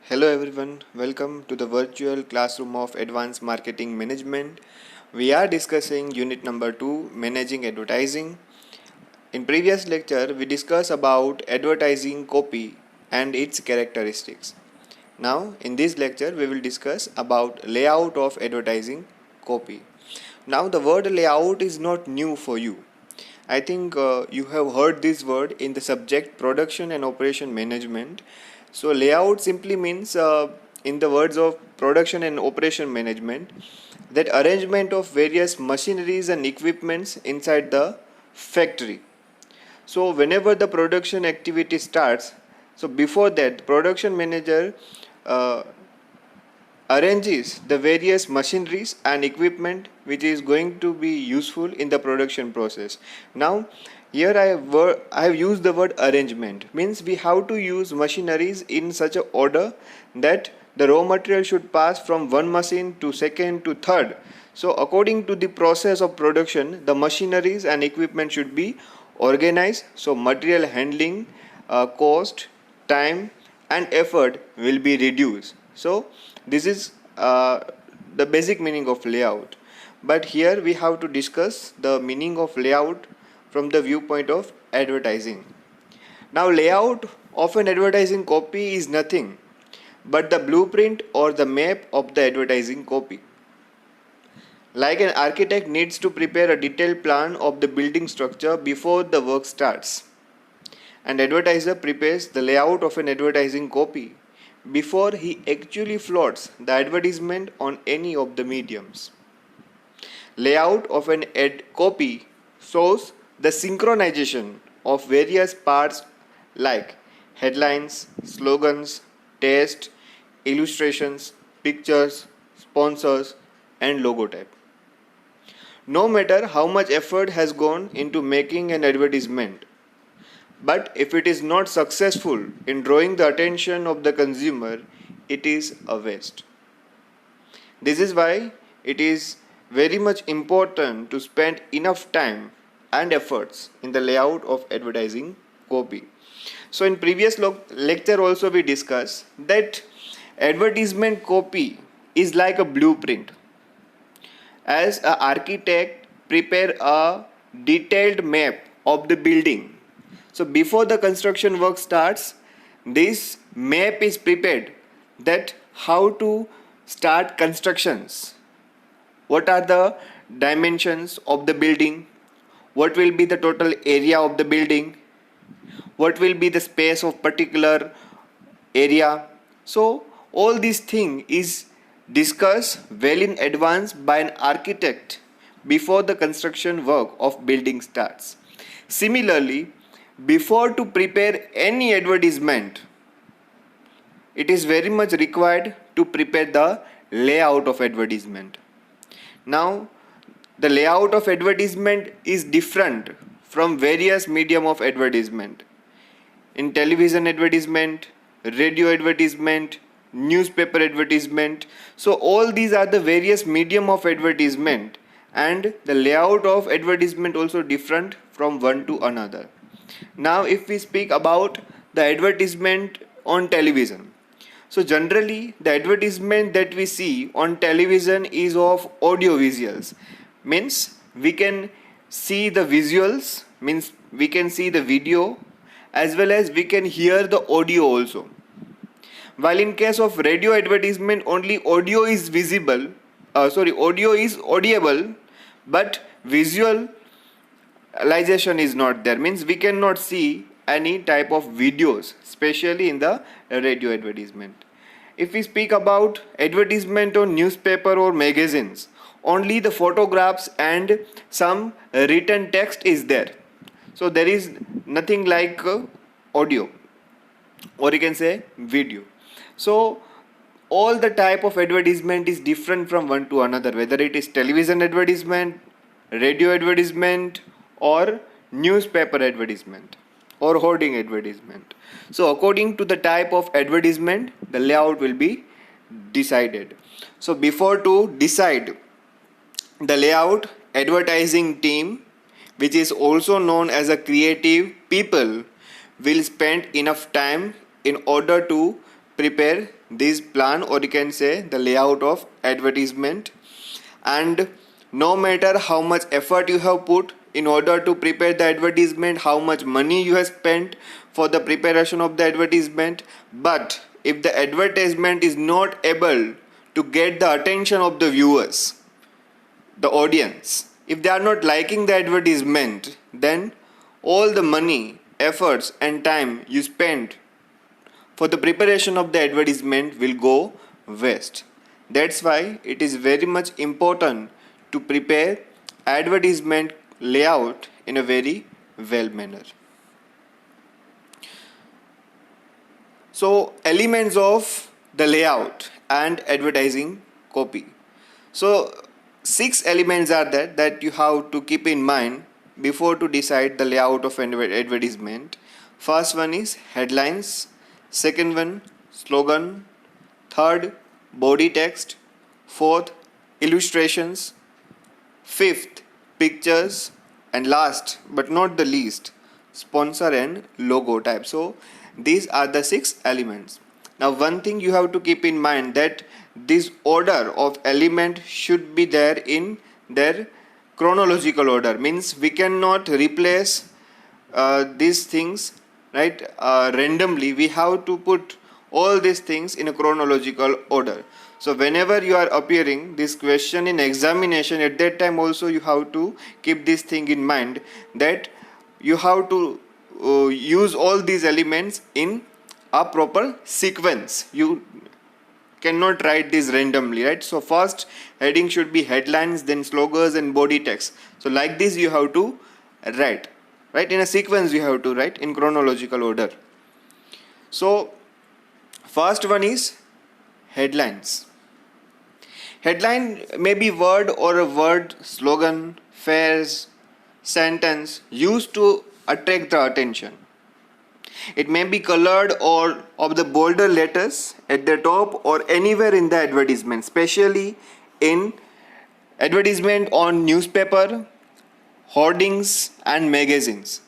Hello everyone, welcome to the virtual classroom of Advanced Marketing Management. We are discussing unit number 2, Managing Advertising. In previous lecture, we discussed about advertising copy and its characteristics. Now, in this lecture, we will discuss about layout of advertising copy. Now, the word layout is not new for you. I think you have heard this word in the subject Production and Operation Management. So, layout simply means, in the words of Production and Operation Management, that arrangement of various machineries and equipments inside the factory. So, whenever the production activity starts, so before that, production manager uh, arranges the various machineries and equipment which is going to be useful in the production process. Now here I have used the word arrangement, means we have to use machineries in such a order that the raw material should pass from one machine to second to third. So according to the process of production, the machineries and equipment should be organized, so material handling, cost, time and effort will be reduced. So this is the basic meaning of layout. But here we have to discuss the meaning of layout from the viewpoint of advertising. Now, layout of an advertising copy is nothing but the blueprint or the map of the advertising copy. Like an architect needs to prepare a detailed plan of the building structure before the work starts. An advertiser prepares the layout of an advertising copy before he actually floats the advertisement on any of the mediums. Layout of an ad copy shows the synchronization of various parts like headlines, slogans, text, illustrations, pictures, sponsors, and logotype. No matter how much effort has gone into making an advertisement, but if it is not successful in drawing the attention of the consumer, it is a waste. This is why it is very much important to spend enough time and efforts in the layout of advertising copy. So in previous lecture also we discussed that advertisement copy is like a blueprint. As an architect prepare a detailed map of the building. So before the construction work starts, this map is prepared that how to start constructions. What are the dimensions of the building? What will be the total area of the building? What will be the space of particular area? So all these thing is discussed well in advance by an architect before the construction work of building starts. Similarly, before to prepare any advertisement, it is very much required to prepare the layout of advertisement. Now, the layout of advertisement is different from various medium of advertisement. In television advertisement, radio advertisement, newspaper advertisement. So all these are the various medium of advertisement, and the layout of advertisement also different from one to another. Now if we speak about the advertisement on television. So generally the advertisement that we see on television is of audio visuals. Means we can see the visuals, means we can see the video as well as we can hear the audio also. While in case of radio advertisement only audio is visible, audio is audible, but visualization is not there, means we cannot see any type of videos, especially in the radio advertisement. If we speak about advertisement on newspaper or magazines, only the photographs and some written text is there. So there is nothing like audio, or you can say video. So all the type of advertisement is different from one to another, whether it is television advertisement, radio advertisement, or newspaper advertisement or hoarding advertisement. So according to the type of advertisement, the layout will be decided. So before to decide the layout, advertising team, which is also known as a creative people, will spend enough time in order to prepare this plan, or you can say the layout of advertisement. And no matter how much effort you have put in order to prepare the advertisement, how much money you have spent for the preparation of the advertisement, but if the advertisement is not able to get the attention of the viewers, the audience, if they are not liking the advertisement, then all the money, efforts and time you spent for the preparation of the advertisement will go waste. That's why it is very much important to prepare advertisement layout in a very well manner. So elements of the layout and advertising copy. So 6 elements are there that you have to keep in mind before to decide the layout of an advertisement. First one is headlines, second one slogan, third body text, fourth illustrations, fifth pictures, and last but not the least sponsor and logo type. So these are the 6 elements. Now one thing you have to keep in mind that this order of element should be there in their chronological order, means we cannot replace these things randomly. We have to put all these things in a chronological order. So whenever you are appearing this question in examination, at that time also you have to keep this thing in mind that you have to use all these elements in a proper sequence. You cannot write this randomly, right? So first heading should be headlines, then slogans and body text. So like this you have to write, right? In a sequence you have to write in chronological order. So first one is headlines. Headline may be word or a word, slogan, phrase, sentence used to attract the attention. It may be colored or of the bolder letters at the top or anywhere in the advertisement, especially in advertisement on newspaper, hoardings and magazines.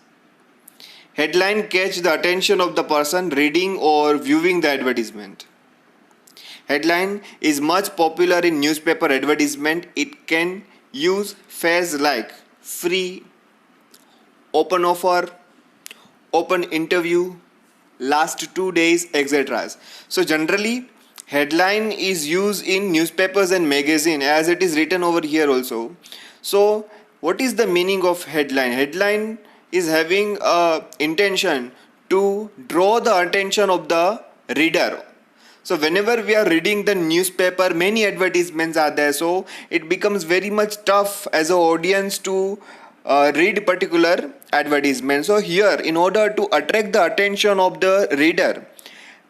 Headline catch the attention of the person reading or viewing the advertisement. Headline is much popular in newspaper advertisement. It can use phrases like free, open offer, open interview, last 2 days, etc. So generally headline is used in newspapers and magazine as it is written over here also. So what is the meaning of headline? Headline is having a intention to draw the attention of the reader. So whenever we are reading the newspaper, many advertisements are there, so it becomes very much tough as an audience to read particular advertisement. So here, in order to attract the attention of the reader,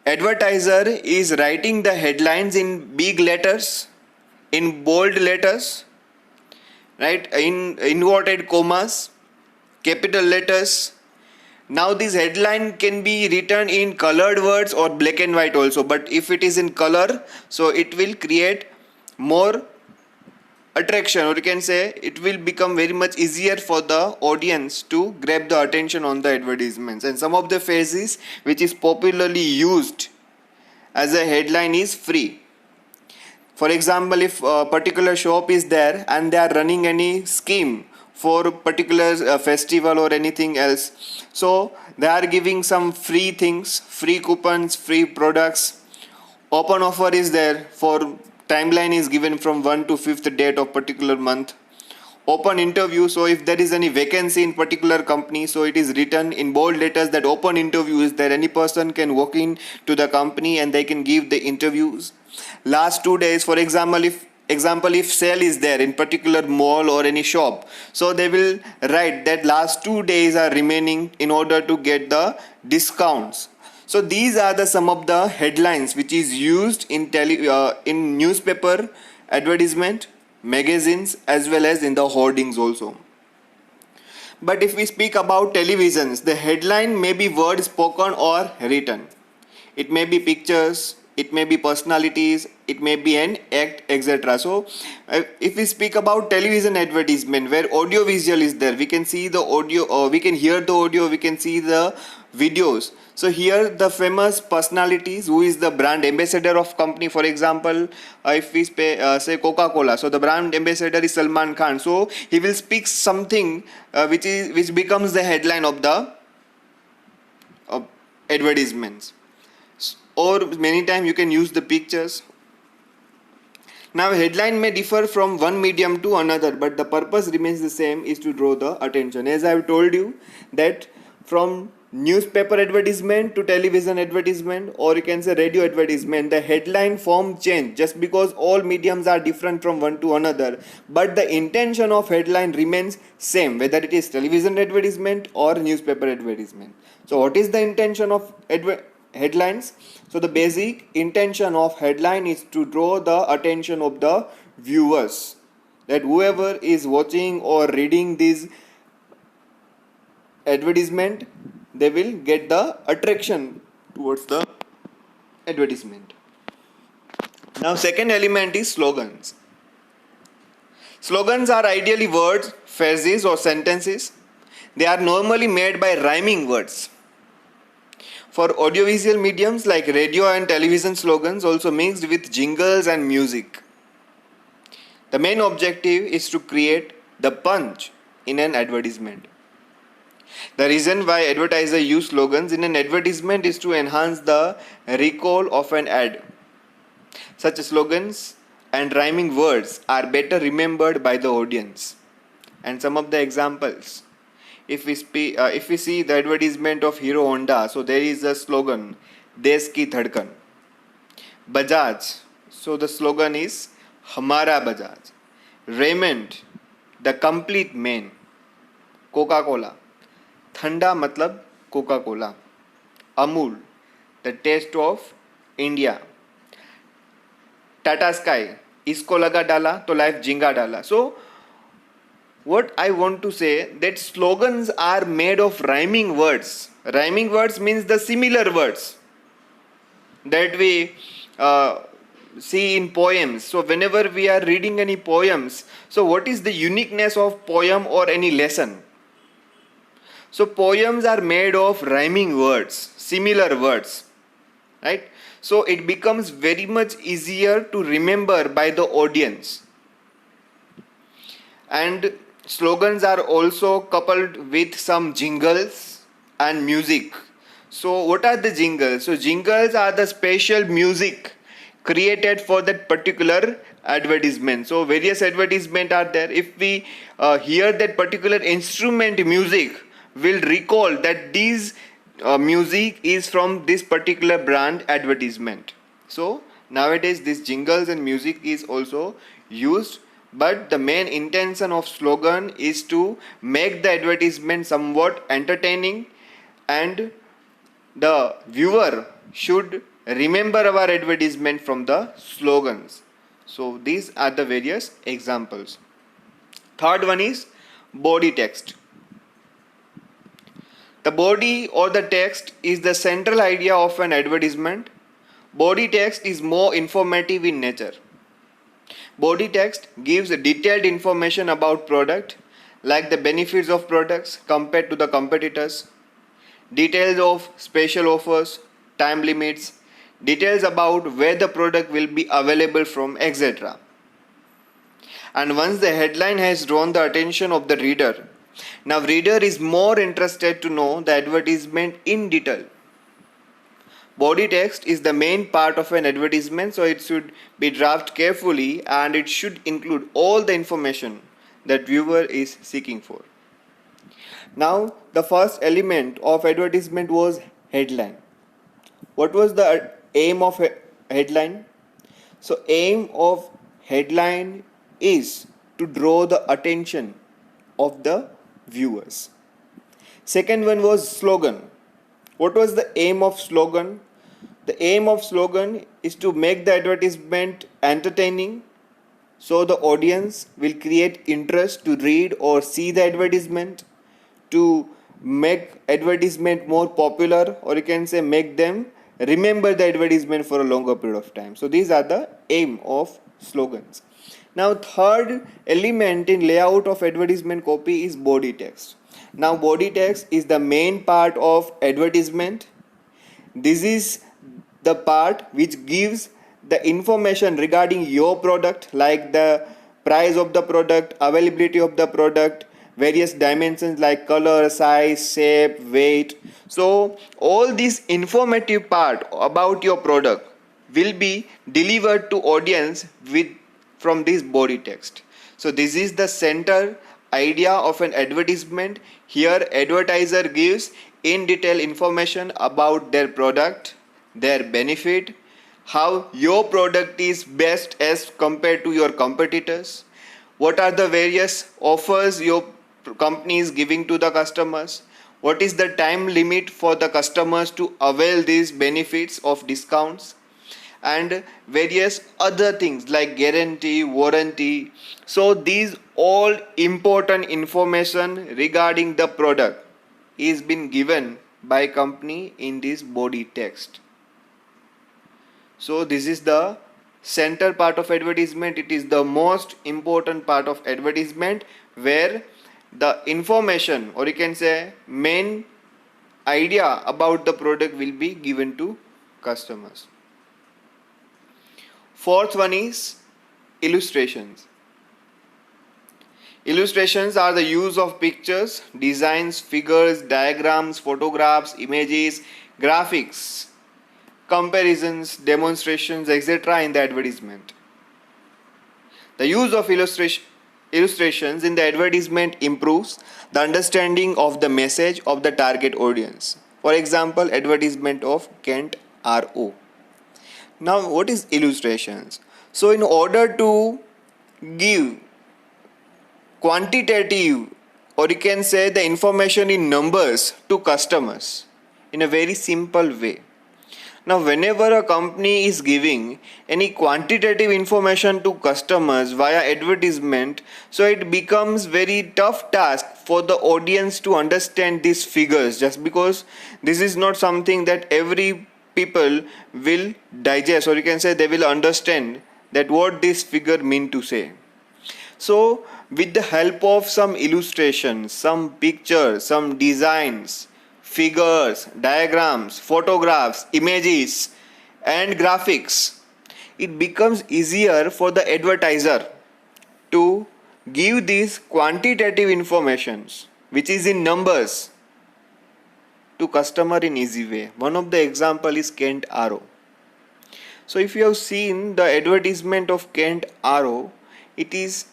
advertiser is writing the headlines in big letters, in bold letters, right, in inverted commas, capital letters. Now this headline can be written in colored words or black and white also, but if it is in color, so it will create more attraction, or you can say it will become very much easier for the audience to grab the attention on the advertisements. And some of the phrases which is popularly used as a headline is free. For example, if a particular shop is there and they are running any scheme for a particular festival or anything else, so they are giving some free things, free coupons, free products. Open offer is there, for timeline is given from 1 to 5th date of particular month. Open interview, so if there is any vacancy in particular company, so it is written in bold letters that open interview is there, any person can walk in to the company and they can give the interviews. Last 2 days, for example, if sale is there in particular mall or any shop, so they will write that last 2 days are remaining in order to get the discounts. So these are the some of the headlines which is used in newspaper advertisement, magazines, as well as in the hoardings also. But if we speak about televisions, the headline may be word spoken or written. It may be pictures, it may be personalities, it may be an act, etc. So if we speak about television advertisement where audio visual is there, we can see the audio, or we can hear the audio, we can see the videos. So here the famous personalities who is the brand ambassador of company. For example, if we say Coca-Cola, so the brand ambassador is Salman Khan. So he will speak something which becomes the headline of the advertisements. Or many times you can use the pictures. Now headline may differ from one medium to another, but the purpose remains the same, is to draw the attention. As I have told you that from newspaper advertisement to television advertisement, or you can say radio advertisement, the headline form change just because all mediums are different from one to another, but the intention of headline remains same, whether it is television advertisement or newspaper advertisement. So what is the intention of headlines? So the basic intention of headline is to draw the attention of the viewers, that whoever is watching or reading this advertisement, they will get the attraction towards the advertisement. Now second element is slogans. Slogans are ideally words, phrases or sentences. They are normally made by rhyming words. For audiovisual mediums like radio and television, slogans also mixed with jingles and music. The main objective is to create the punch in an advertisement. The reason why advertisers use slogans in an advertisement is to enhance the recall of an ad. Such slogans and rhyming words are better remembered by the audience. And some of the examples. If we see the advertisement of Hero Honda, so there is a slogan, Desh ki dhadkan. Bajaj, so the slogan is Hamara Bajaj. Raymond, the complete man. Coca-Cola, Thanda matlab Coca-Cola. Amul, the taste of India. Tata Sky, isko laga dala to life jinga dala. So what I want to say, that slogans are made of rhyming words. Rhyming words means the similar words that we see in poems. So whenever we are reading any poems, so what is the uniqueness of poem or any lesson? So poems are made of rhyming words, similar words, right? So it becomes very much easier to remember by the audience. And slogans are also coupled with some jingles and music. So what are the jingles? So jingles are the special music created for that particular advertisement. So various advertisements are there. If we hear that particular instrument music, we'll recall that this music is from this particular brand advertisement. So nowadays this jingles and music is also used, but the main intention of slogan is to make the advertisement somewhat entertaining, and the viewer should remember our advertisement from the slogans. So these are the various examples. Third one is body text. The body or the text is the central idea of an advertisement. Body text is more informative in nature. Body text gives detailed information about product, like the benefits of products compared to the competitors, details of special offers, time limits, details about where the product will be available from, etc. And once the headline has drawn the attention of the reader, now reader is more interested to know the advertisement in detail. Body text is the main part of an advertisement, so it should be drafted carefully and it should include all the information that viewer is seeking for. Now the first element of advertisement was headline. What was the aim of headline? So aim of headline is to draw the attention of the viewers. Second one was slogan. What was the aim of slogan? The aim of slogan is to make the advertisement entertaining, so the audience will create interest to read or see the advertisement, to make advertisement more popular, or you can say make them remember the advertisement for a longer period of time. So these are the aim of slogans. Now third element in layout of advertisement copy is body text. Now body text is the main part of advertisement. This is the part which gives the information regarding your product, like the price of the product, availability of the product, various dimensions like color, size, shape, weight. So all this informative part about your product will be delivered to audience with from this body text. So this is the center idea of an advertisement. Here advertiser gives in detail information about their product, their benefit, how your product is best as compared to your competitors, what are the various offers your company is giving to the customers, what is the time limit for the customers to avail these benefits of discounts, and various other things like guarantee, warranty. So these all important information regarding the product is been given by company in this body text. So this is the center part of advertisement. It is the most important part of advertisement, where the information, or you can say main idea about the product, will be given to customers. Fourth one is illustrations. Illustrations are the use of pictures, designs, figures, diagrams, photographs, images, graphics, comparisons, demonstrations, etc. in the advertisement. The use of illustrations in the advertisement improves the understanding of the message of the target audience. For example, advertisement of Kent RO. Now, what is illustrations? So, in order to give quantitative, or you can say the information in numbers to customers in a very simple way. Now, whenever a company is giving any quantitative information to customers via advertisement, so it becomes very tough task for the audience to understand these figures, just because this is not something that every people will digest, or you can say they will understand that what this figure mean to say. So with the help of some illustrations, some pictures, some designs, figures, diagrams, photographs, images and graphics, it becomes easier for the advertiser to give these quantitative informations which is in numbers to customer in easy way. One of the example is Kent RO. So if you have seen the advertisement of Kent RO, it is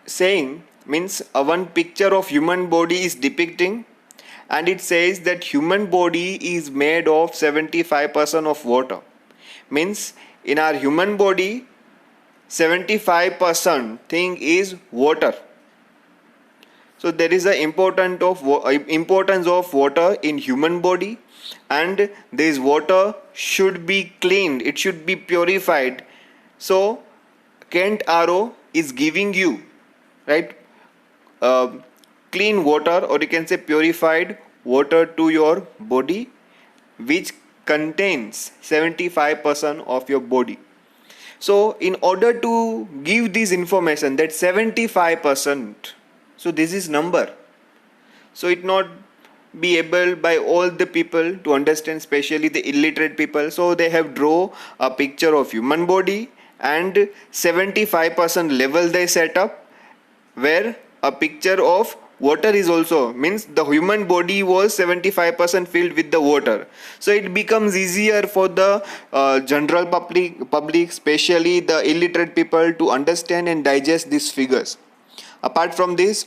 saying, means one picture of human body is depicting, and it says that human body is made of 75% of water. Means in our human body 75% thing is water. So there is a importance of water in human body, and this water should be cleaned, it should be purified. So Kent RO is giving you, right, clean water, or you can say purified water to your body, which contains 75% of your body. So in order to give this information, that 75%, so this is number, so it not be able by all the people to understand, especially the illiterate people. So they have draw a picture of human body, and 75% level they set up, where a picture of water is also, means the human body was 75% filled with the water. So it becomes easier for the general public, especially the illiterate people, to understand and digest these figures. Apart from this,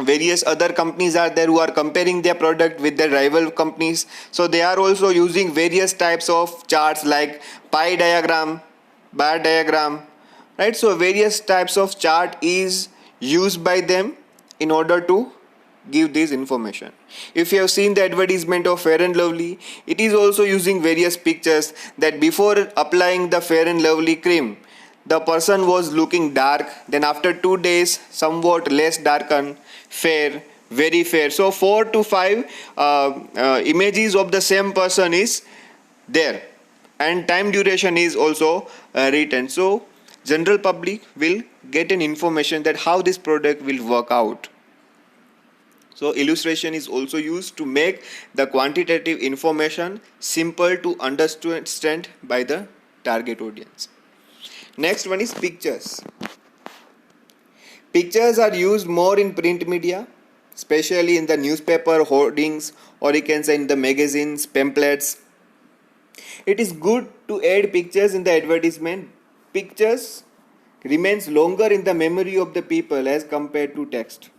various other companies are there who are comparing their product with their rival companies. So they are also using various types of charts like pie diagram, bar diagram, right? So various types of chart is used by them in order to give this information. If you have seen the advertisement of Fair and Lovely, it is also using various pictures, that before applying the Fair and Lovely cream, the person was looking dark, then after 2 days somewhat less darken, fair, very fair. So 4 to 5 images of the same person is there, and time duration is also written. So general public will get an information that how this product will work out. So illustration is also used to make the quantitative information simple to understand by the target audience. Next one is pictures. Pictures are used more in print media, especially in the newspaper hoardings, or you can say in the magazines, pamphlets. It is good to add pictures in the advertisement. Pictures remains longer in the memory of the people as compared to text.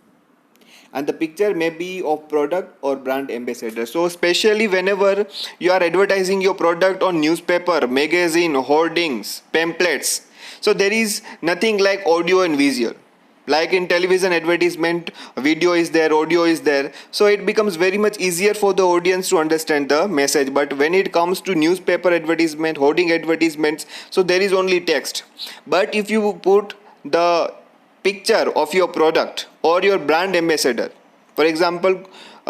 And the picture may be of product or brand ambassador. So especially whenever you are advertising your product on newspaper, magazine, hoardings, pamphlets, so there is nothing like audio and visual. Like in television advertisement, video is there, audio is there, so it becomes very much easier for the audience to understand the message. But when it comes to newspaper advertisement, hoarding advertisements, so there is only text. But if you put the picture of your product or your brand ambassador, for example,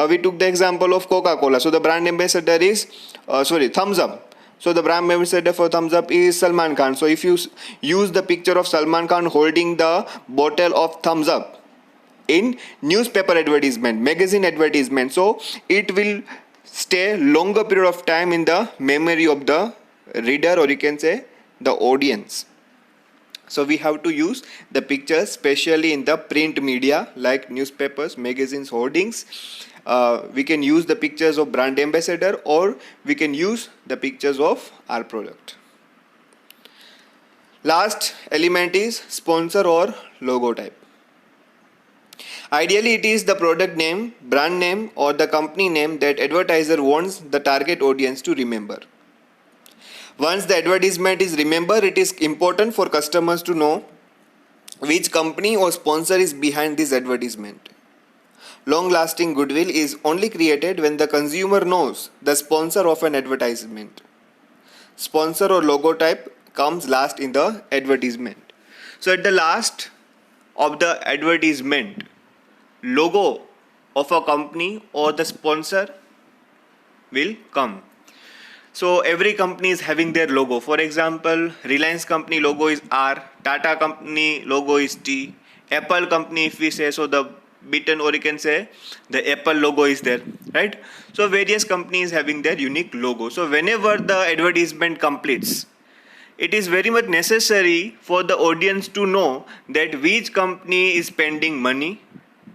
we took the example of Coca-Cola. So the brand ambassador is Thumbs Up. So the brand ambassador for Thumbs Up is Salman Khan. So if you use the picture of Salman Khan holding the bottle of Thumbs Up in newspaper advertisement, magazine advertisement, so it will stay longer period of time in the memory of the reader, or you can say the audience. So we have to use the pictures, especially in the print media like newspapers, magazines, hoardings. We can use the pictures of brand ambassador, or we can use the pictures of our product. Last element is sponsor or logo type. Ideally, it is the product name, brand name, or the company name that advertiser wants the target audience to remember. Once the advertisement is remembered, it is important for customers to know which company or sponsor is behind this advertisement. Long-lasting goodwill is only created when the consumer knows the sponsor of an advertisement. Sponsor or logo type comes last in the advertisement. So at the last of the advertisement, logo of a company or the sponsor will come. So every company is having their logo. For example, Reliance company logo is R, Tata company logo is T, Apple company, if we say so, the button, or you can say the Apple logo is there, right? So various companies having their unique logo. So whenever the advertisement completes, it is very much necessary for the audience to know that which company is spending money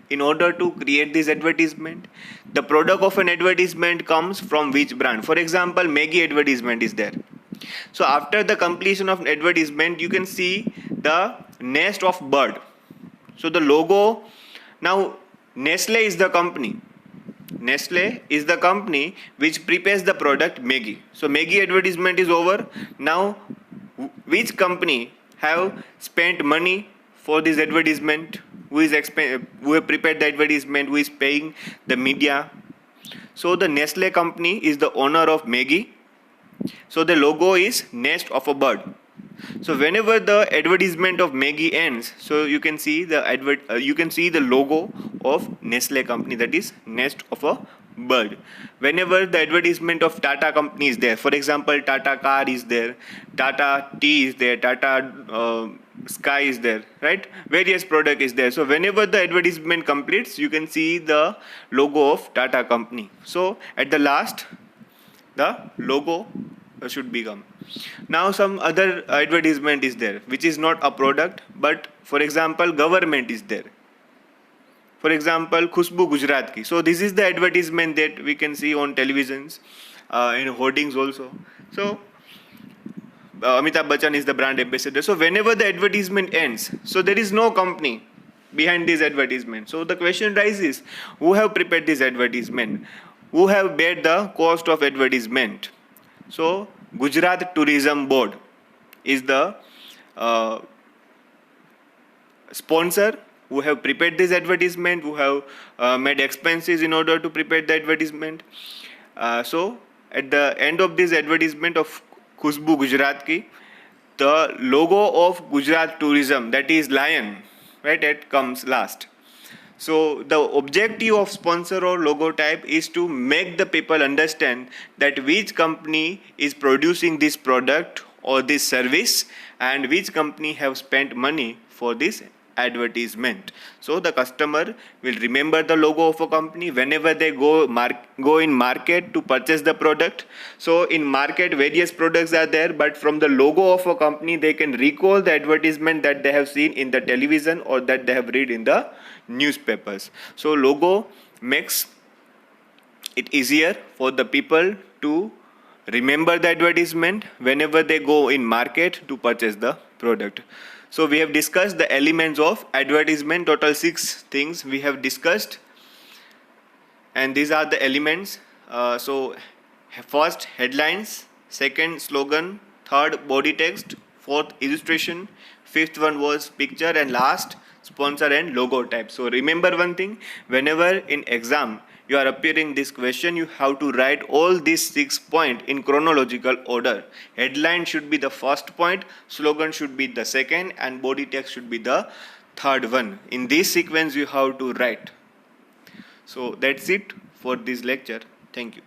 in order to create this advertisement. The product of an advertisement comes from which brand. For example, Maggi advertisement is there. So after the completion of advertisement, you can see the nest of bird. So the logo, now Nestle is the company. Nestle is the company which prepares the product Maggi. So Maggi advertisement is over. Now which company have spent money for this advertisement? Who have prepared the advertisement? Who is paying the media? So the Nestle company is the owner of Maggi. So the logo is nest of a bird. So whenever the advertisement of Maggi ends, so you can see the logo of Nestle company, that is nest of a bird. Whenever the advertisement of Tata company is there, for example, Tata car is there, Tata tea is there, Tata Sky is there, right? Various product is there. So whenever the advertisement completes, you can see the logo of Tata company. So at the last, the logo should become. Now some other advertisement is there which is not a product, but for example government is there. For example, Khushbu Gujarat ki. So this is the advertisement that we can see on televisions, in hoardings also. So Amitabh Bachchan is the brand ambassador. So whenever the advertisement ends, so there is no company behind this advertisement. So the question rises, who have prepared this advertisement? Who have bear the cost of advertisement? So Gujarat Tourism Board is the sponsor who have prepared this advertisement, who have made expenses in order to prepare the advertisement. So at the end of this advertisement of Khushbu Gujarat ki, the logo of Gujarat Tourism, that is lion, right, it comes last. So the objective of sponsor or logo type is to make the people understand that which company is producing this product or this service and which company have spent money for this advertisement. So the customer will remember the logo of a company whenever they go in market to purchase the product. So in market various products are there, but from the logo of a company they can recall the advertisement that they have seen in the television or that they have read in the newspapers. So logo makes it easier for the people to remember the advertisement whenever they go in market to purchase the product. So we have discussed the elements of advertisement, total 6 things we have discussed, and these are the elements. So first, headlines; second, slogan; third, body text; fourth, illustration; fifth one was picture; and last, sponsor and logo type. So remember one thing, whenever in exam you are appearing this question, you have to write all these 6 points in chronological order. Headline should be the first point, slogan should be the second, and body text should be the third one. In this sequence you have to write. So that's it for this lecture. Thank you.